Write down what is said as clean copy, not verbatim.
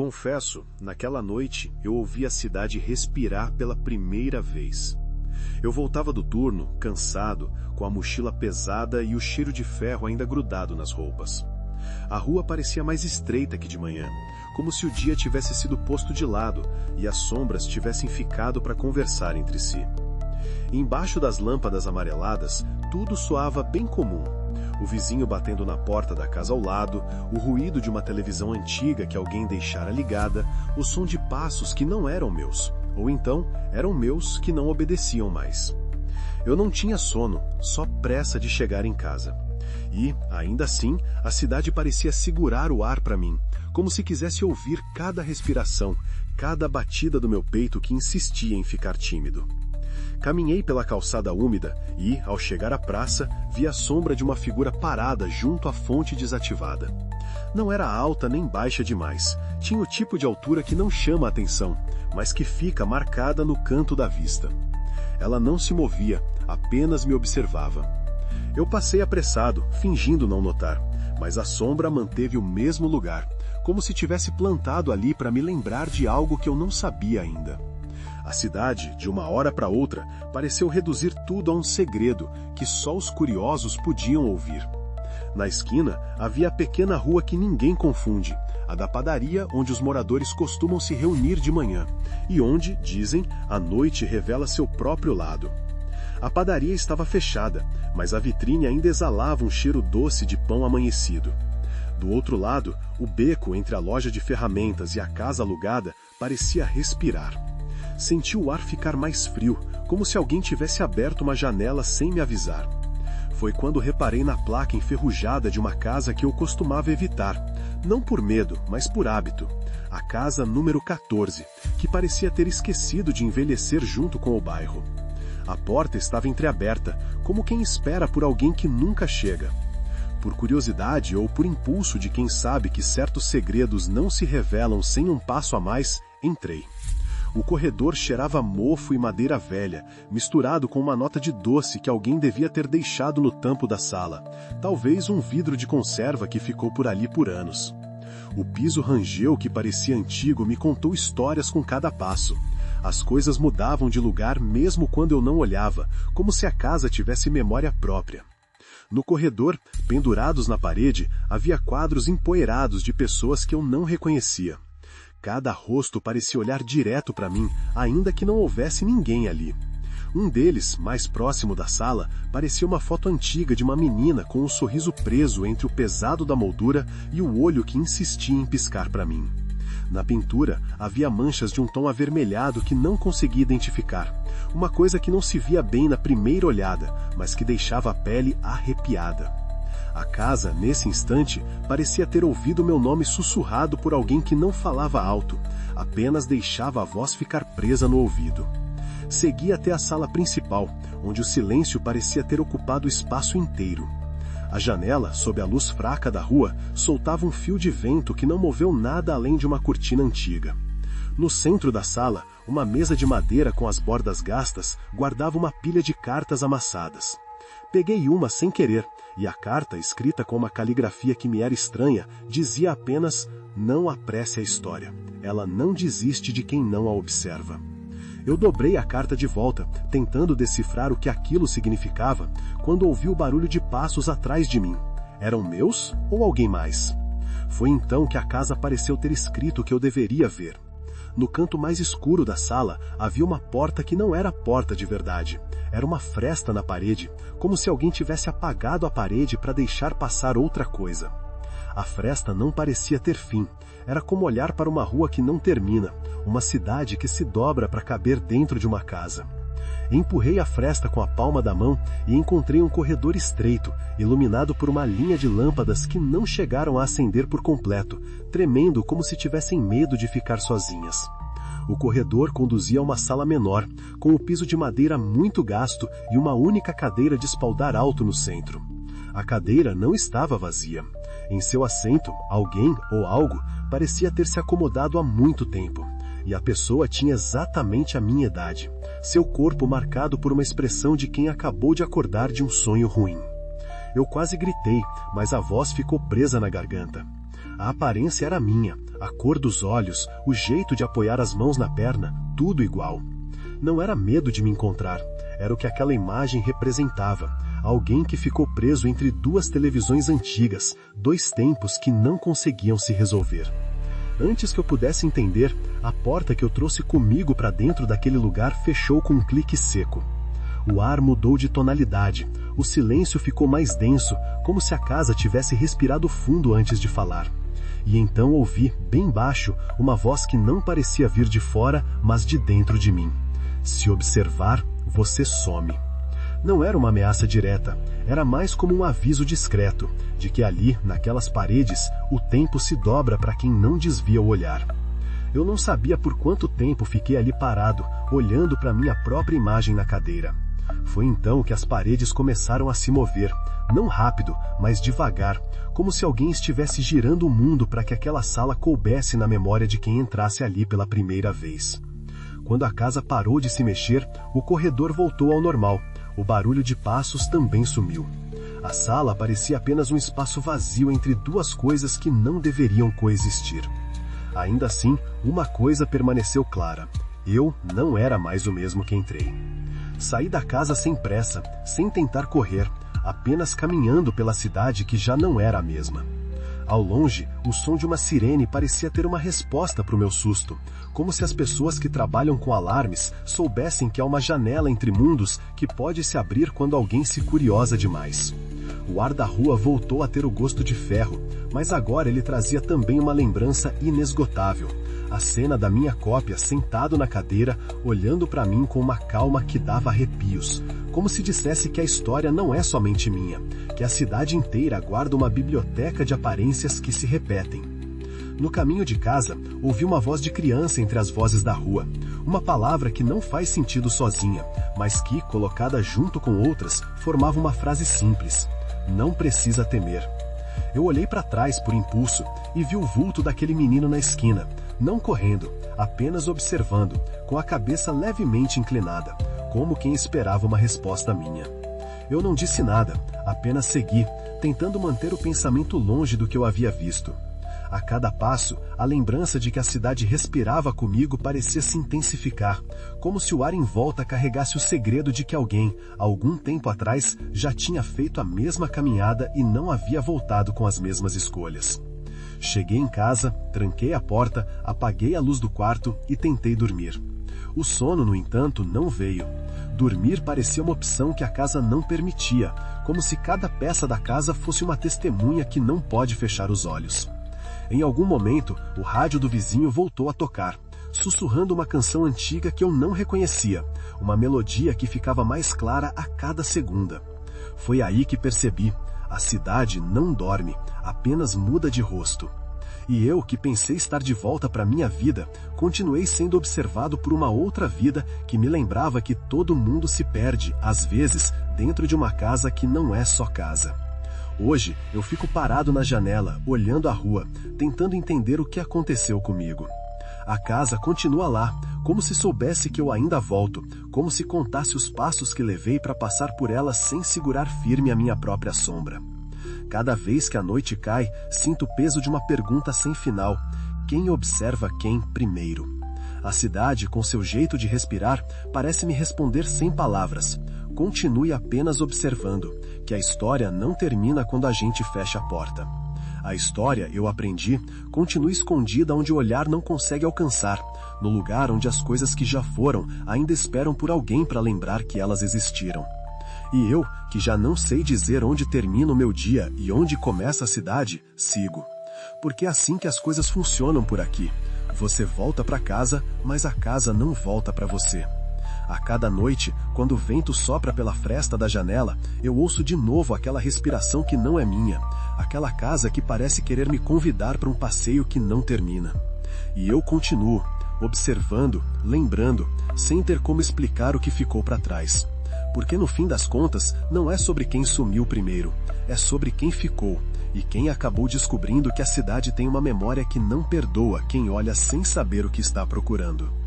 Confesso, naquela noite eu ouvi a cidade respirar pela primeira vez. Eu voltava do turno, cansado, com a mochila pesada e o cheiro de ferro ainda grudado nas roupas. A rua parecia mais estreita que de manhã, como se o dia tivesse sido posto de lado e as sombras tivessem ficado para conversar entre si. Embaixo das lâmpadas amareladas, tudo soava bem comum. O vizinho batendo na porta da casa ao lado, o ruído de uma televisão antiga que alguém deixara ligada, o som de passos que não eram meus, ou então eram meus que não obedeciam mais. Eu não tinha sono, só pressa de chegar em casa. E, ainda assim, a cidade parecia segurar o ar para mim, como se quisesse ouvir cada respiração, cada batida do meu peito que insistia em ficar tímido. Caminhei pela calçada úmida e, ao chegar à praça, vi a sombra de uma figura parada junto à fonte desativada. Não era alta nem baixa demais, tinha o tipo de altura que não chama a atenção, mas que fica marcada no canto da vista. Ela não se movia, apenas me observava. Eu passei apressado, fingindo não notar, mas a sombra manteve o mesmo lugar, como se tivesse plantado ali para me lembrar de algo que eu não sabia ainda. A cidade, de uma hora para outra, pareceu reduzir tudo a um segredo que só os curiosos podiam ouvir. Na esquina, havia a pequena rua que ninguém confunde, a da padaria onde os moradores costumam se reunir de manhã, e onde, dizem, a noite revela seu próprio lado. A padaria estava fechada, mas a vitrine ainda exalava um cheiro doce de pão amanhecido. Do outro lado, o beco entre a loja de ferramentas e a casa alugada parecia respirar. Senti o ar ficar mais frio, como se alguém tivesse aberto uma janela sem me avisar. Foi quando reparei na placa enferrujada de uma casa que eu costumava evitar, não por medo, mas por hábito. A casa número 14, que parecia ter esquecido de envelhecer junto com o bairro. A porta estava entreaberta, como quem espera por alguém que nunca chega. Por curiosidade ou por impulso de quem sabe que certos segredos não se revelam sem um passo a mais, entrei. O corredor cheirava mofo e madeira velha, misturado com uma nota de doce que alguém devia ter deixado no tampo da sala, talvez um vidro de conserva que ficou por ali por anos. O piso rangeu que parecia antigo me contou histórias com cada passo. As coisas mudavam de lugar mesmo quando eu não olhava, como se a casa tivesse memória própria. No corredor, pendurados na parede, havia quadros empoeirados de pessoas que eu não reconhecia. Cada rosto parecia olhar direto para mim, ainda que não houvesse ninguém ali. Um deles, mais próximo da sala, parecia uma foto antiga de uma menina com um sorriso preso entre o pesado da moldura e o olho que insistia em piscar para mim. Na pintura, havia manchas de um tom avermelhado que não conseguia identificar, uma coisa que não se via bem na primeira olhada, mas que deixava a pele arrepiada. A casa, nesse instante, parecia ter ouvido meu nome sussurrado por alguém que não falava alto, apenas deixava a voz ficar presa no ouvido. Segui até a sala principal, onde o silêncio parecia ter ocupado o espaço inteiro. A janela, sob a luz fraca da rua, soltava um fio de vento que não moveu nada além de uma cortina antiga. No centro da sala, uma mesa de madeira com as bordas gastas guardava uma pilha de cartas amassadas. Peguei uma sem querer, e a carta, escrita com uma caligrafia que me era estranha, dizia apenas: "Não apresse a história. Ela não desiste de quem não a observa." Eu dobrei a carta de volta, tentando decifrar o que aquilo significava, quando ouvi o barulho de passos atrás de mim. Eram meus ou alguém mais? Foi então que a casa pareceu ter escrito o que eu deveria ver. No canto mais escuro da sala, havia uma porta que não era porta de verdade. Era uma fresta na parede, como se alguém tivesse apagado a parede para deixar passar outra coisa. A fresta não parecia ter fim. Era como olhar para uma rua que não termina, uma cidade que se dobra para caber dentro de uma casa. Empurrei a fresta com a palma da mão e encontrei um corredor estreito, iluminado por uma linha de lâmpadas que não chegaram a acender por completo, tremendo como se tivessem medo de ficar sozinhas. O corredor conduzia a uma sala menor, com o piso de madeira muito gasto e uma única cadeira de espaldar alto no centro. A cadeira não estava vazia. Em seu assento, alguém ou algo parecia ter se acomodado há muito tempo. E a pessoa tinha exatamente a minha idade, seu corpo marcado por uma expressão de quem acabou de acordar de um sonho ruim. Eu quase gritei, mas a voz ficou presa na garganta. A aparência era minha, a cor dos olhos, o jeito de apoiar as mãos na perna, tudo igual. Não era medo de me encontrar, era o que aquela imagem representava. Alguém que ficou preso entre duas televisões antigas, dois tempos que não conseguiam se resolver. Antes que eu pudesse entender, a porta que eu trouxe comigo para dentro daquele lugar fechou com um clique seco. O ar mudou de tonalidade, o silêncio ficou mais denso, como se a casa tivesse respirado fundo antes de falar. E então ouvi, bem baixo, uma voz que não parecia vir de fora, mas de dentro de mim. Se observar, você some. Não era uma ameaça direta, era mais como um aviso discreto, de que ali, naquelas paredes, o tempo se dobra para quem não desvia o olhar. Eu não sabia por quanto tempo fiquei ali parado, olhando para minha própria imagem na cadeira. Foi então que as paredes começaram a se mover, não rápido, mas devagar, como se alguém estivesse girando o mundo para que aquela sala coubesse na memória de quem entrasse ali pela primeira vez. Quando a casa parou de se mexer, o corredor voltou ao normal. O barulho de passos também sumiu. A sala parecia apenas um espaço vazio entre duas coisas que não deveriam coexistir. Ainda assim, uma coisa permaneceu clara. Eu não era mais o mesmo que entrei. Saí da casa sem pressa, sem tentar correr, apenas caminhando pela cidade que já não era a mesma. Ao longe, o som de uma sirene parecia ter uma resposta para o meu susto, como se as pessoas que trabalham com alarmes soubessem que há uma janela entre mundos que pode se abrir quando alguém se curiosa demais. O ar da rua voltou a ter o gosto de ferro, mas agora ele trazia também uma lembrança inesgotável. A cena da minha cópia sentado na cadeira, olhando para mim com uma calma que dava arrepios, como se dissesse que a história não é somente minha, que a cidade inteira guarda uma biblioteca de aparências que se repetem. No caminho de casa, ouvi uma voz de criança entre as vozes da rua, uma palavra que não faz sentido sozinha, mas que, colocada junto com outras, formava uma frase simples: não precisa temer. Eu olhei para trás por impulso e vi o vulto daquele menino na esquina, não correndo, apenas observando, com a cabeça levemente inclinada, como quem esperava uma resposta minha. Eu não disse nada, apenas segui, tentando manter o pensamento longe do que eu havia visto. A cada passo, a lembrança de que a cidade respirava comigo parecia se intensificar, como se o ar em volta carregasse o segredo de que alguém, algum tempo atrás, já tinha feito a mesma caminhada e não havia voltado com as mesmas escolhas. Cheguei em casa, tranquei a porta, apaguei a luz do quarto e tentei dormir. O sono, no entanto, não veio. Dormir parecia uma opção que a casa não permitia, como se cada peça da casa fosse uma testemunha que não pode fechar os olhos. Em algum momento, o rádio do vizinho voltou a tocar, sussurrando uma canção antiga que eu não reconhecia, uma melodia que ficava mais clara a cada segunda. Foi aí que percebi: a cidade não dorme, apenas muda de rosto. E eu, que pensei estar de volta para minha vida, continuei sendo observado por uma outra vida que me lembrava que todo mundo se perde, às vezes, dentro de uma casa que não é só casa. Hoje, eu fico parado na janela, olhando a rua, tentando entender o que aconteceu comigo. A casa continua lá, como se soubesse que eu ainda volto, como se contasse os passos que levei para passar por ela sem segurar firme a minha própria sombra. Cada vez que a noite cai, sinto o peso de uma pergunta sem final: quem observa quem primeiro? A cidade, com seu jeito de respirar, parece me responder sem palavras: continue apenas observando, que a história não termina quando a gente fecha a porta. A história, eu aprendi, continua escondida onde o olhar não consegue alcançar, no lugar onde as coisas que já foram ainda esperam por alguém para lembrar que elas existiram. E eu, que já não sei dizer onde termina o meu dia e onde começa a cidade, sigo. Porque é assim que as coisas funcionam por aqui. Você volta para casa, mas a casa não volta para você. A cada noite, quando o vento sopra pela fresta da janela, eu ouço de novo aquela respiração que não é minha, aquela casa que parece querer me convidar para um passeio que não termina. E eu continuo, observando, lembrando, sem ter como explicar o que ficou para trás. Porque no fim das contas, não é sobre quem sumiu primeiro, é sobre quem ficou, e quem acabou descobrindo que a cidade tem uma memória que não perdoa quem olha sem saber o que está procurando.